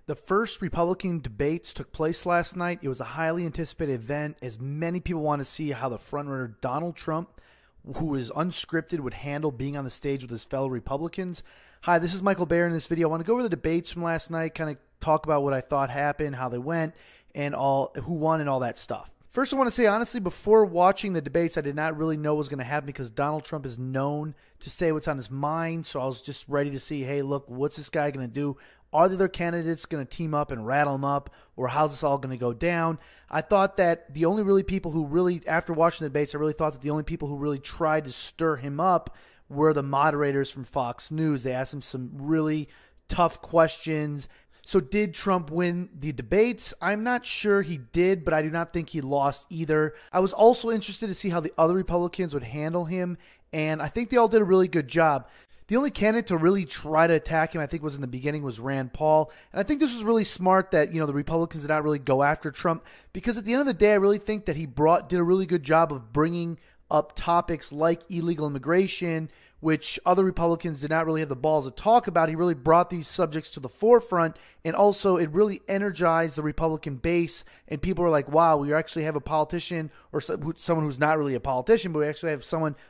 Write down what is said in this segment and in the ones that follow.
The first Republican debates took place last night. It was a highly anticipated event as many people want to see how the frontrunner Donald Trump, who is unscripted, would handle being on the stage with his fellow Republicans. Hi, this is Michael Bayer. In this video, I want to go over the debates from last night, kind of talk about what I thought happened, how they went, and all who won and all that stuff. First, I want to say, honestly, before watching the debates, I did not really know what was going to happen because Donald Trump is known to say what's on his mind. So I was just ready to see, hey, look, what's this guy going to do? Are the other candidates going to team up and rattle him up, or how's this all going to go down? I thought that the only really people who really, after watching the debates, I really thought that the only people who really tried to stir him up were the moderators from Fox News. They asked him some really tough questions. So did Trump win the debates? I'm not sure he did, but I do not think he lost either. I was also interested to see how the other Republicans would handle him, and I think they all did a really good job. The only candidate to really try to attack him, I think, was in the beginning was Rand Paul. And I think this was really smart that, the Republicans did not really go after Trump, because at the end of the day, I really think that he did a really good job of bringing up topics like illegal immigration, which other Republicans did not really have the balls to talk about. He really brought these subjects to the forefront, and also it really energized the Republican base, and people were like, wow, we actually have a politician, or someone who's not really a politician, but we actually have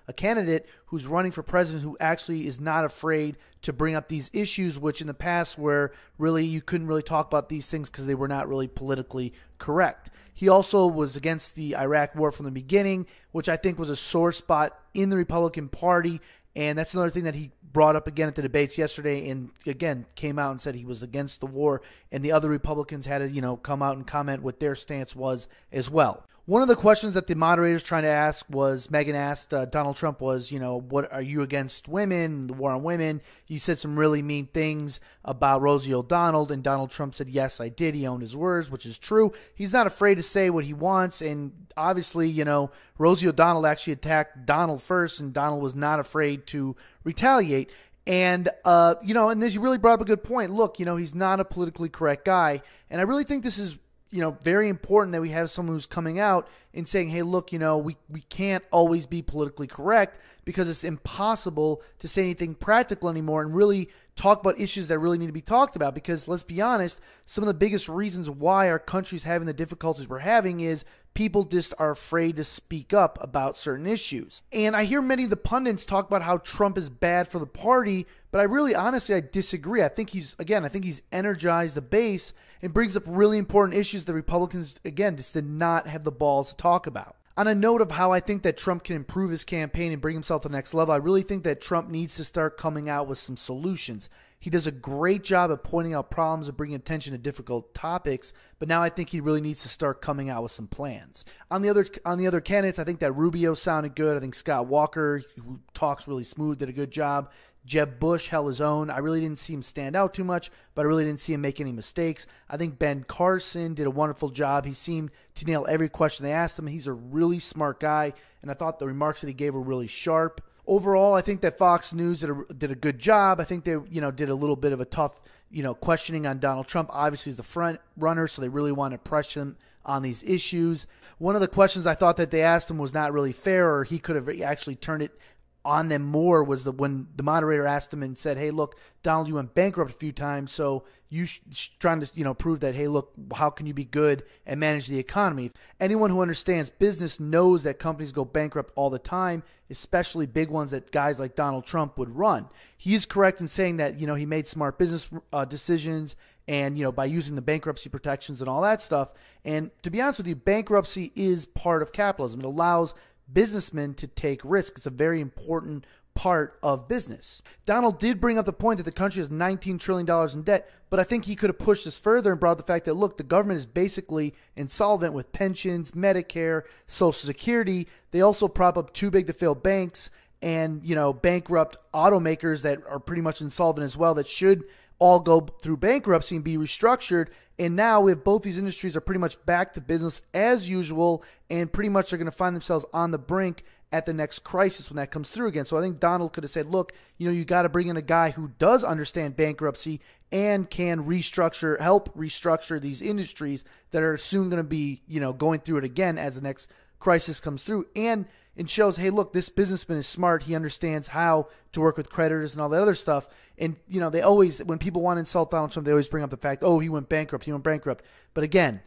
a candidate who's running for president who actually is not afraid to bring up these issues, which in the past where really you couldn't really talk about these things because they were not really politically correct. He also was against the Iraq war from the beginning, which I think was a sore spot in the Republican Party. And that's another thing that he brought up again at the debates yesterday, and again came out and said he was against the war, and the other Republicans had to, come out and comment what their stance was as well. One of the questions that the moderators trying to ask was, Megyn asked Donald Trump was, what are you against women, the war on women? You said some really mean things about Rosie O'Donnell, and Donald Trump said, yes, I did. He owned his words, which is true. He's not afraid to say what he wants, and obviously, Rosie O'Donnell actually attacked Donald first, and Donald was not afraid to retaliate. And, and this, you really brought up a good point. Look, he's not a politically correct guy, and I really think this is very important that we have someone who's coming out and saying, hey, look, we can't always be politically correct because it's impossible to say anything practical anymore and really talk about issues that really need to be talked about. Because let's be honest, some of the biggest reasons why our country's having the difficulties we're having is people just are afraid to speak up about certain issues. And I hear many of the pundits talk about how Trump is bad for the party, but I really, honestly, I disagree. I think he's energized the base and brings up really important issues that Republicans, again, just did not have the balls to talk about. On a note of how I think that Trump can improve his campaign and bring himself to the next level, I really think that Trump needs to start coming out with some solutions. He does a great job of pointing out problems and bringing attention to difficult topics, but now I think he really needs to start coming out with some plans. On the other candidates, I think that Rubio sounded good. I think Scott Walker, who talks really smooth, did a good job. Jeb Bush held his own. I really didn't see him stand out too much, but I really didn't see him make any mistakes. I think Ben Carson did a wonderful job. He seemed to nail every question they asked him. He's a really smart guy, and I thought the remarks that he gave were really sharp. Overall, I think that Fox News did a good job. I think they, did a little bit of a tough, questioning on Donald Trump. Obviously, he's the front runner, so they really want to press him on these issues. One of the questions I thought that they asked him was not really fair, or he could have actually turned it on them more, was when the moderator asked him and said, hey, look, Donald, you went bankrupt a few times, so you trying to prove that, hey, look, how can you be good and manage the economy? Anyone who understands business knows that companies go bankrupt all the time, especially big ones that guys like Donald Trump would run. He is correct in saying that, he made smart business decisions and, by using the bankruptcy protections and all that stuff. And to be honest with you, bankruptcy is part of capitalism. It allows businessmen to take risks. It's a very important part of business. Donald did bring up the point that the country has $19 trillion in debt, but I think he could have pushed this further and brought up the fact that, look, the government is basically insolvent with pensions, Medicare, Social Security. They also prop up too big to fail banks and, bankrupt automakers that are pretty much insolvent as well, that should all go through bankruptcy and be restructured. And now we have both these industries are pretty much back to business as usual, and pretty much are going to find themselves on the brink at the next crisis when that comes through again. So I think Donald could have said, look, you got to bring in a guy who does understand bankruptcy and can help restructure these industries that are soon going to be, going through it again as the next crisis comes through, and it shows, hey, look, this businessman is smart. He understands how to work with creditors and all that other stuff. And, you know, they always, when people want to insult Donald Trump, they always bring up the fact, oh, he went bankrupt. But again,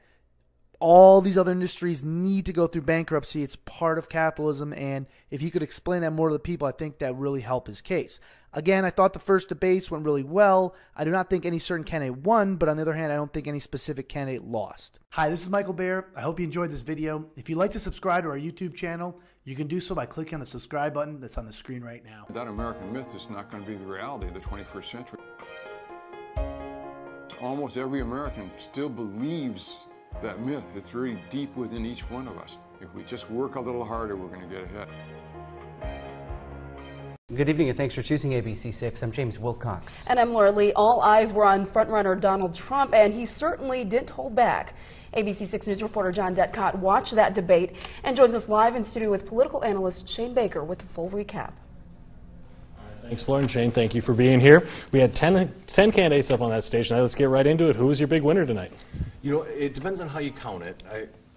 all these other industries need to go through bankruptcy. It's part of capitalism, and if he could explain that more to the people, I think that would really help his case. Again, I thought the first debates went really well. I do not think any certain candidate won, but on the other hand, I don't think any specific candidate lost. Hi, this is Michael Baer. I hope you enjoyed this video. If you'd like to subscribe to our YouTube channel, you can do so by clicking on the subscribe button that's on the screen right now. That American myth is not going to be the reality of the 21st century. Almost every American still believes that myth. It's very deep within each one of us. If we just work a little harder, we're going to get ahead. Good evening and thanks for choosing ABC6. I'm James Wilcox. And I'm Laura Lee. All eyes were on frontrunner Donald Trump, and he certainly didn't hold back. ABC6 News reporter John Detcott watched that debate and joins us live in studio with political analyst Shane Baker with the full recap. Thanks, Lauren. Shane, thank you for being here. We had 10 candidates up on that stage. Now let's get right into it. Who was your big winner tonight? You know, it depends on how you count it.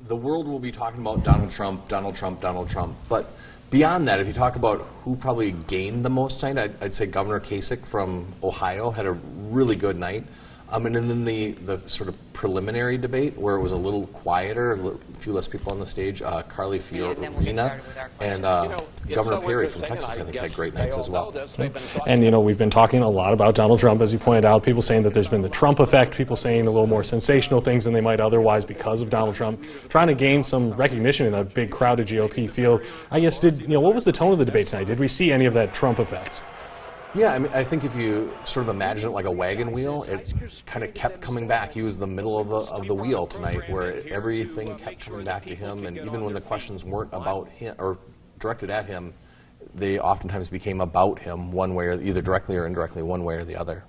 The world will be talking about Donald Trump, Donald Trump, Donald Trump. But beyond that, if you talk about who probably gained the most tonight, I'd say Governor Kasich from Ohio had a really good night. And then the sort of preliminary debate where it was a little quieter, a few less people on the stage, Carly Fiorina and Governor Perry from Texas, I think, had great nights as well. And, you know, we've been talking a lot about Donald Trump, as you pointed out, people saying that there's been the Trump effect, people saying a little more sensational things than they might otherwise because of Donald Trump, trying to gain some recognition in that big crowded GOP field. I guess, what was the tone of the debate tonight? Did we see any of that Trump effect? Yeah, I mean, I think if you sort of imagine it like a wagon wheel, it kind of kept coming back. He was the middle of the wheel tonight, where everything kept coming back to him, and even when the questions weren't about him or directed at him, they oftentimes became about him one way, or either directly or indirectly, one way or the other.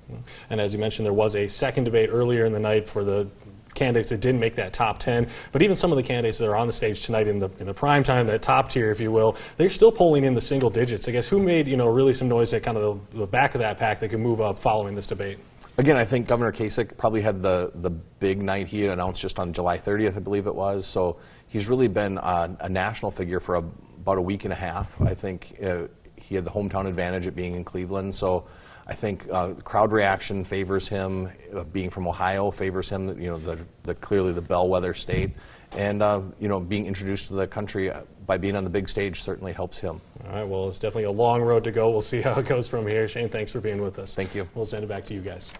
And as you mentioned, there was a second debate earlier in the night for the candidates that didn't make that top 10, but even some of the candidates that are on the stage tonight in the prime time, that top tier, if you will, they're still polling in the single digits. I guess who made really some noise at kind of the back of that pack that could move up following this debate? Again, I think Governor Kasich probably had the big night. He had announced just on July 30th, I believe it was. So he's really been a national figure for about a week and a half. I think he had the hometown advantage at being in Cleveland. So I think the crowd reaction favors him. Being from Ohio favors him. Clearly the bellwether state, and being introduced to the country by being on the big stage certainly helps him. All right. Well, it's definitely a long road to go. We'll see how it goes from here. Shane, thanks for being with us. Thank you. We'll send it back to you guys.